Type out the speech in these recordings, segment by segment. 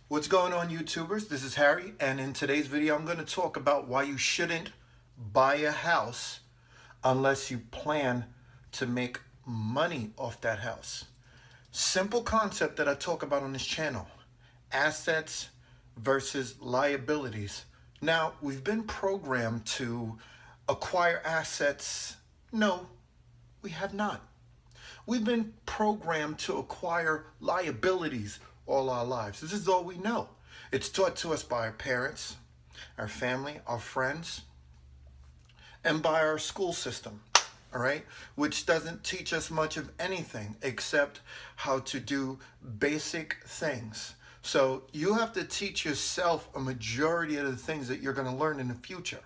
What's going on, YouTubers? This is Harry, and in today's video I'm going to talk about why you shouldn't buy a house unless you plan to make money off that house. Simple concept that I talk about on this channel: assets versus liabilities. Now, we've been programmed to acquire assets. No, we have not. We've been programmed to acquire liabilities all our lives. This is all we know. It's taught to us by our parents, our family, our friends, and by our school system, all right? Which doesn't teach us much of anything except how to do basic things. So you have to teach yourself a majority of the things that you're going to learn in the future,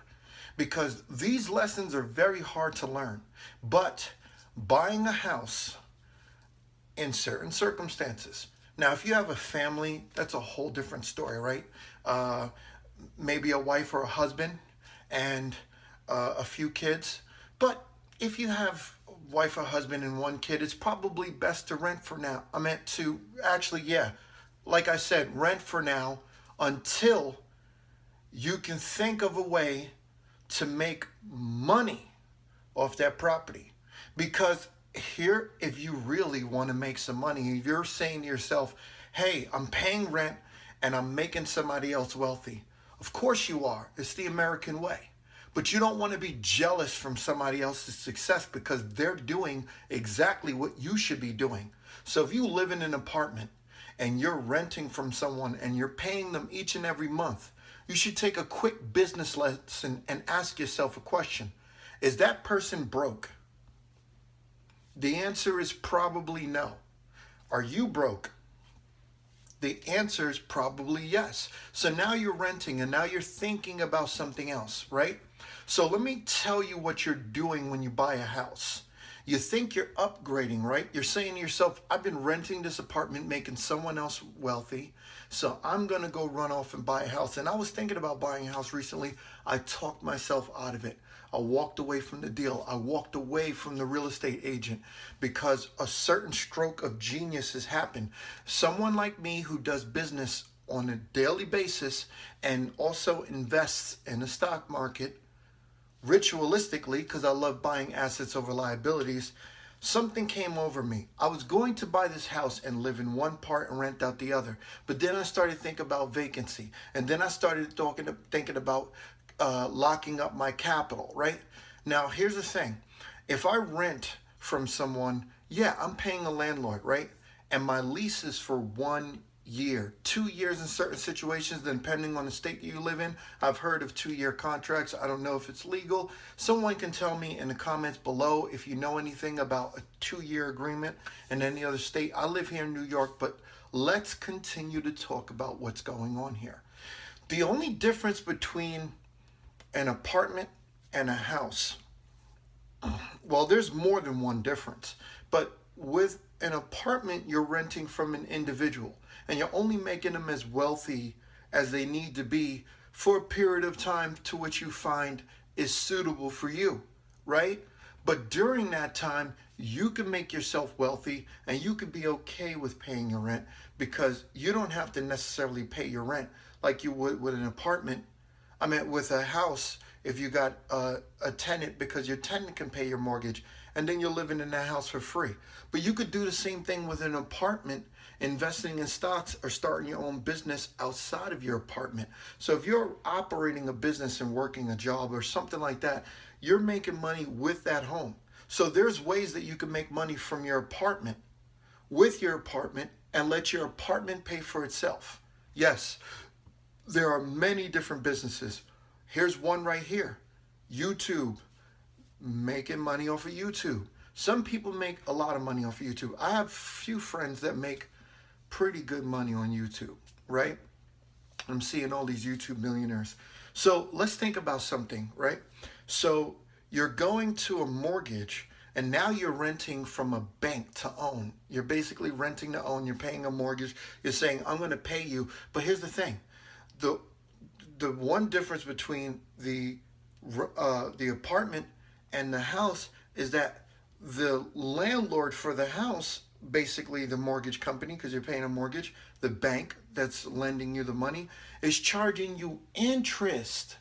because these lessons are very hard to learn. But buying a house in certain circumstances. Now, if you have a family, that's a whole different story, right? Maybe a wife or a husband and a few kids. But if you have a wife or husband and one kid, it's probably best to rent for now. I meant to actually, yeah, like I said, rent for now until you can think of a way to make money off that property. Because here, if you really want to make some money, if you're saying to yourself, hey, I'm paying rent and I'm making somebody else wealthy. Of course you are. It's the American way. But you don't want to be jealous from somebody else's success because they're doing exactly what you should be doing. So if you live in an apartment and you're renting from someone and you're paying them each and every month, you should take a quick business lesson and ask yourself a question. Is that person broke? The answer is probably no. Are you broke? The answer is probably yes. So now you're renting and now you're thinking about something else, right? So let me tell you what you're doing when you buy a house. You think you're upgrading, right? You're saying to yourself, I've been renting this apartment, making someone else wealthy, so I'm going to go run off and buy a house. And I was thinking about buying a house recently. I talked myself out of it. I walked away from the deal. I walked away from the real estate agent because a certain stroke of genius has happened. Someone like me who does business on a daily basis and also invests in the stock market ritualistically, because I love buying assets over liabilities, something came over me. I was going to buy this house and live in one part and rent out the other. But then I started thinking about vacancy. And then I started thinking about locking up my capital, right? Now, here's the thing. If I rent from someone, yeah, I'm paying a landlord, right? And my lease is for 1 year, 2 years in certain situations, depending on the state that you live in. I've heard of 2-year contracts. I don't know if it's legal. Someone can tell me in the comments below if you know anything about a 2-year agreement in any other state. I live here in New York, but let's continue to talk about what's going on here. The only difference between an apartment and a house, well, there's more than one difference, but with an apartment, you're renting from an individual and you're only making them as wealthy as they need to be for a period of time to which you find is suitable for you, right? But during that time, you can make yourself wealthy and you can be okay with paying your rent because you don't have to necessarily pay your rent like you would with an apartment. I mean, with a house, if you got a tenant, because your tenant can pay your mortgage and then you're living in that house for free. But you could do the same thing with an apartment, investing in stocks or starting your own business outside of your apartment. So if you're operating a business and working a job or something like that, you're making money with that home. So there's ways that you can make money from your apartment, with your apartment, and let your apartment pay for itself. Yes, there are many different businesses. Here's one right here. YouTube. Making money off of YouTube. Some people make a lot of money off of YouTube. I have few friends that make pretty good money on YouTube, right? I'm seeing all these YouTube millionaires. So let's think about something, right? So you're going to a mortgage and now you're renting from a bank to own. You're basically renting to own. You're paying a mortgage. You're saying, I'm going to pay you. But here's the thing. The one difference between the apartment and the house is that the landlord for the house, basically the mortgage company, because you're paying a mortgage, the bank, that's lending you the money is charging you interest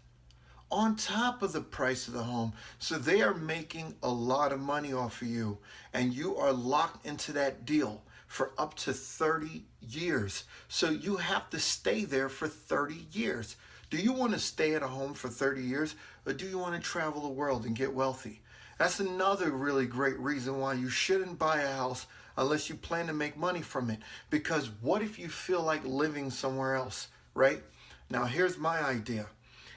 on top of the price of the home. So they are making a lot of money off of you, and you are locked into that deal for up to 30 years. So you have to stay there for 30 years. Do you want to stay at a home for 30 years, or do you want to travel the world and get wealthy? That's another really great reason why you shouldn't buy a house unless you plan to make money from it. Because what if you feel like living somewhere else, right? Now here's my idea.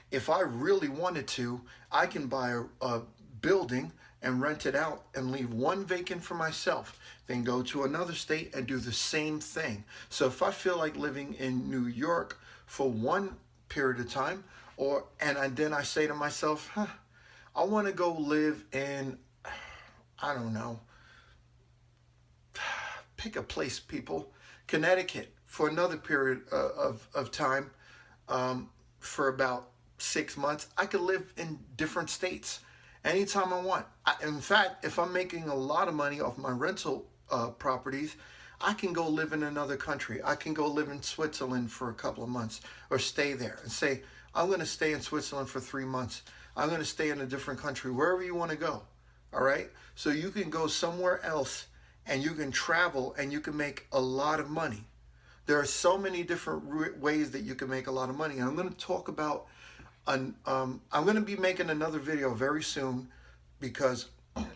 If I really wanted to, I can buy a building and rent it out and leave one vacant for myself, then go to another state and do the same thing. So if I feel like living in New York for one period of time, then I say to myself, I want to go live in, I don't know, pick a place, people, Connecticut for another period of time, for about 6 months. I could live in different states anytime I want. In fact, if I'm making a lot of money off my rental properties, I can go live in another country. I can go live in Switzerland for a couple of months, or stay there and say, I'm going to stay in Switzerland for 3 months. I'm going to stay in a different country, wherever you want to go. All right. So you can go somewhere else and you can travel and you can make a lot of money. There are so many different ways that you can make a lot of money. And I'm going to talk about I'm going to be making another video very soon, because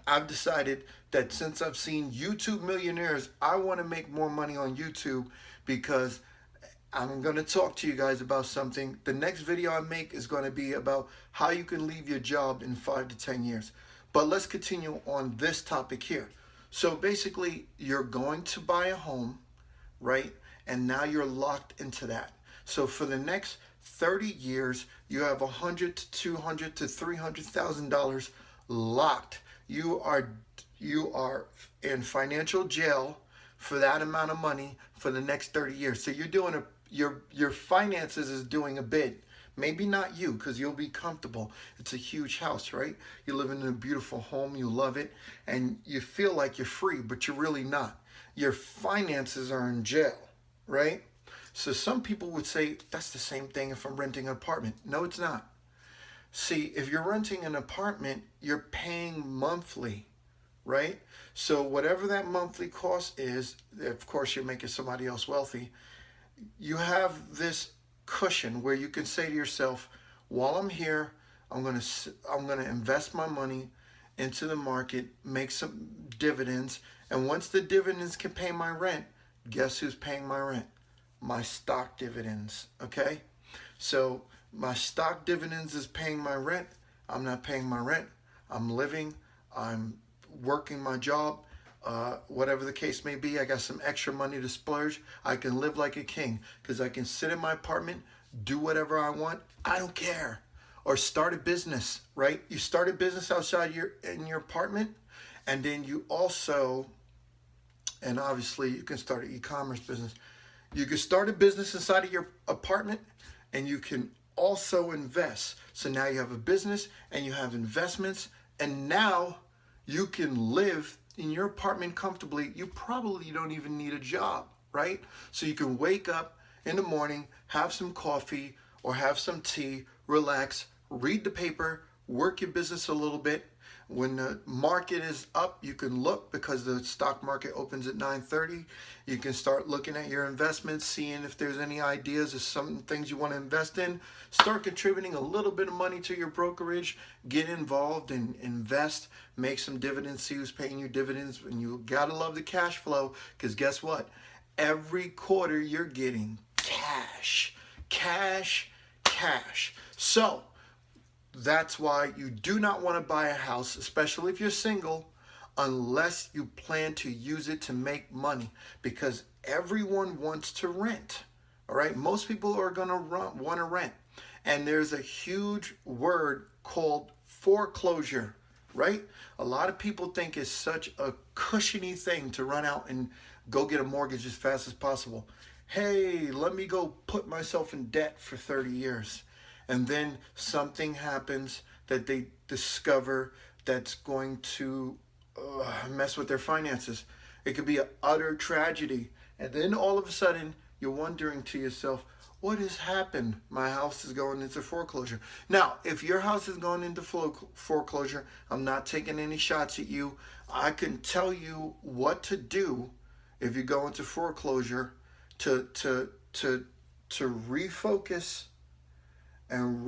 I've decided that since I've seen YouTube millionaires, I want to make more money on YouTube, because I'm going to talk to you guys about something. The next video I make is going to be about how you can leave your job in 5 to 10 years. But let's continue on this topic here. So basically, you're going to buy a home, right? And now you're locked into that. So for the next 30 years, you have $100,000 to $200,000 to $300,000 locked. You are in financial jail for that amount of money for the next 30 years. So you're doing your finances is doing a bid. Maybe not you, because you'll be comfortable. It's a huge house, right? You live in a beautiful home, you love it, and you feel like you're free, but you're really not. Your finances are in jail, right? So some people would say, that's the same thing if I'm renting an apartment. No, it's not. See, if you're renting an apartment, you're paying monthly, right? So whatever that monthly cost is, of course you're making somebody else wealthy, you have this cushion where you can say to yourself, while I'm here, I'm going to invest my money into the market, make some dividends, and once the dividends can pay my rent, guess who's paying my rent? My stock dividends, okay? So my stock dividends is paying my rent. I'm not paying my rent. I'm living, I'm working my job, whatever the case may be. I got some extra money to splurge. I can live like a king, because I can sit in my apartment, do whatever I want. I don't care. Or start a business, right? You start a business outside in your apartment, and then you also, and obviously you can start an e-commerce business. You can start a business inside of your apartment, and you can also invest. So now you have a business and you have investments, and now you can live in your apartment comfortably. You probably don't even need a job, right? So you can wake up in the morning, have some coffee or have some tea, relax, read the paper, work your business a little bit. When the market is up, you can look, because the stock market opens at 9:30. You can start looking at your investments, seeing if there's any ideas or some things you want to invest in. Start contributing a little bit of money to your brokerage. Get involved and invest. Make some dividends. See who's paying you dividends. And you gotta love the cash flow, because guess what? Every quarter you're getting cash, cash, cash. So that's why you do not want to buy a house, especially if you're single, unless you plan to use it to make money, because everyone wants to rent. All right, most people are going to want to rent, and there's a huge word called foreclosure, right? A lot of people think it's such a cushiony thing to run out and go get a mortgage as fast as possible. Hey, let me go put myself in debt for 30 years. And then something happens that they discover that's going to mess with their finances. It could be an utter tragedy. And then all of a sudden, you're wondering to yourself, what has happened? My house is going into foreclosure. Now, if your house is going into foreclosure, I'm not taking any shots at you. I can tell you what to do if you go into foreclosure to refocus and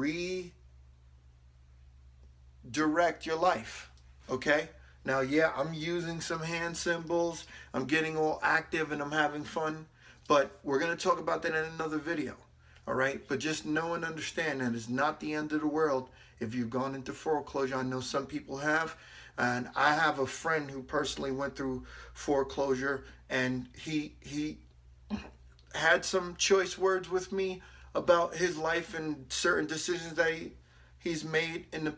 redirect your life. Okay? Now, yeah, I'm using some hand symbols. I'm getting all active and I'm having fun. But we're going to talk about that in another video. All right? But just know and understand that it's not the end of the world if you've gone into foreclosure. I know some people have. And I have a friend who personally went through foreclosure. And he had some choice words with me about his life and certain decisions that he's made in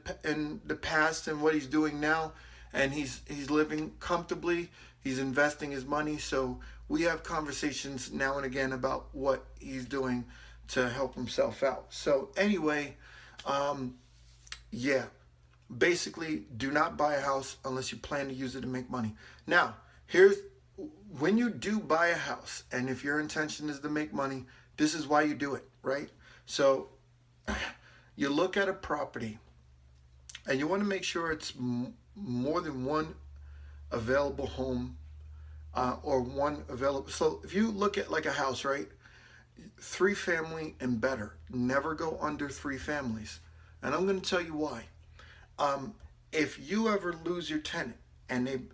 the past and what he's doing now. And he's living comfortably. He's investing his money. So we have conversations now and again about what he's doing to help himself out. So anyway, yeah, basically do not buy a house unless you plan to use it to make money. Now, when you do buy a house, and if your intention is to make money, this is why you do it, right? So you look at a property and you want to make sure it's more than one available home or one available. So if you look at like a house, right? 3 family and better. Never go under 3 families. And I'm going to tell you why. If you ever lose your tenant and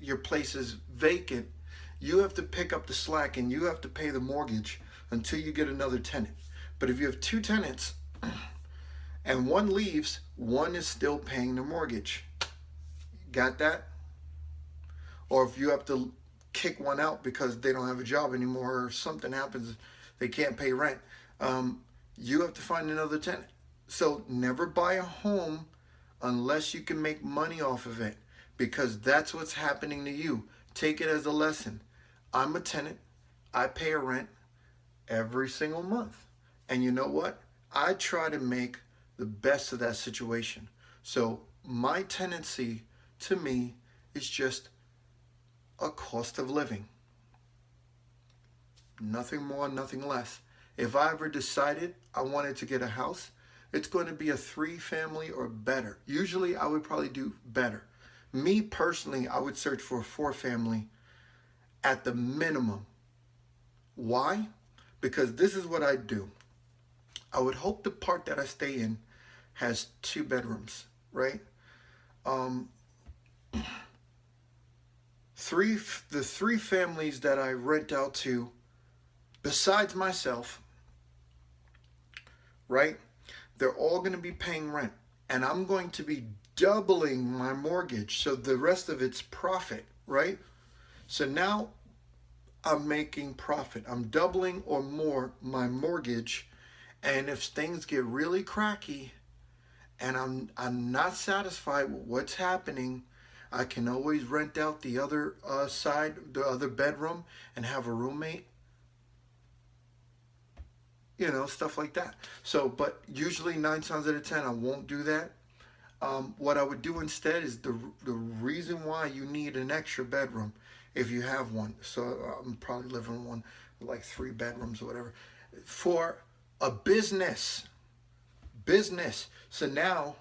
your place is vacant, you have to pick up the slack and you have to pay the mortgage until you get another tenant. But if you have 2 tenants and one leaves, one is still paying the mortgage. Got that? Or if you have to kick one out because they don't have a job anymore or something happens, they can't pay rent, you have to find another tenant. So never buy a home unless you can make money off of it, because that's what's happening to you. Take it as a lesson. I'm a tenant. I pay a rent every single month. And you know what? I try to make the best of that situation. So my tenancy to me is just a cost of living. Nothing more, nothing less. If I ever decided I wanted to get a house, it's going to be a 3 family or better. Usually I would probably do better. Me personally, I would search for a 4 family at the minimum. Why? Because this is what I do. I would hope the part that I stay in has 2 bedrooms, right? The 3 families that I rent out to, besides myself, right? They're all going to be paying rent, and I'm going to be doubling my mortgage, so the rest of it's profit, right? So now I'm making profit. I'm doubling or more my mortgage, and if things get really cracky and I'm not satisfied with what's happening, I can always rent out the other side, the other bedroom, and have a roommate. You know, stuff like that. So, but usually 9 times out of 10, I won't do that. What I would do instead is the reason why you need an extra bedroom if you have one. So I'm probably living in one with like 3 bedrooms or whatever. For a business. So now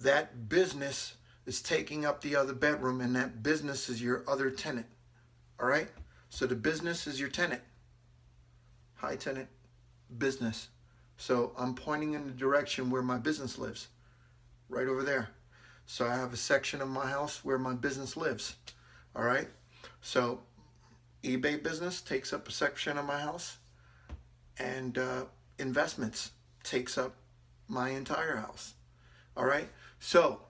that business is taking up the other bedroom, and that business is your other tenant. All right? So the business is your tenant. Hi, tenant. Business. So I'm pointing in the direction where my business lives, right over there. So I have a section of my house where my business lives. All right. So eBay business takes up a section of my house, and investments takes up my entire house. All right. So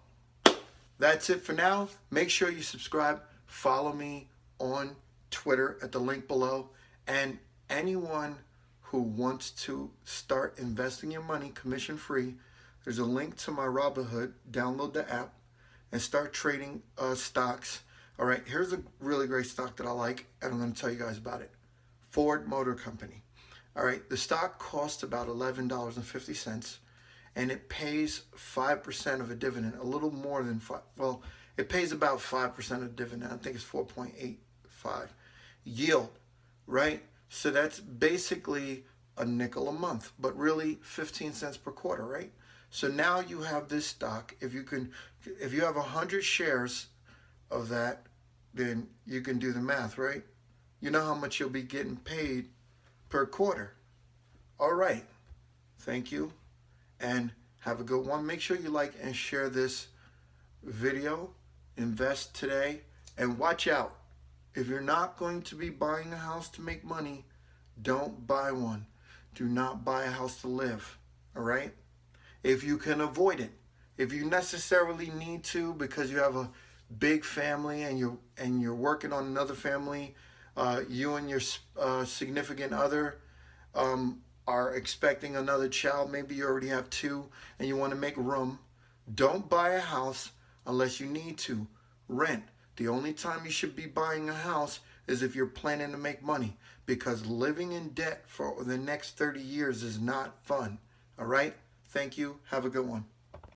that's it for now. Make sure you subscribe. Follow me on Twitter at the link below, and anyone who wants to start investing your money commission free, there's a link to my Robinhood. Download the app and start trading stocks. All right, here's a really great stock that I like, and I'm going to tell you guys about it. Ford Motor Company. All right, the stock costs about $11.50, and it pays 5% of a dividend, a little more than 5. Well, it pays about 5% of dividend. I think it's 4.85 yield, right? So that's basically a nickel a month, but really 15 cents per quarter, right? So now you have this stock. If you have 100 shares of that, then you can do the math, right? You know how much you'll be getting paid per quarter. All right. Thank you and have a good one. Make sure you like and share this video. Invest today and watch out. If you're not going to be buying a house to make money, don't buy one. Do not buy a house to live. All right? If you can avoid it, if you necessarily need to because you have a big family and you're working on another family, you and your significant other are expecting another child. Maybe you already have two and you want to make room. Don't buy a house unless you need to. Rent. The only time you should be buying a house is if you're planning to make money, because living in debt for the next 30 years is not fun. All right? Thank you. Have a good one.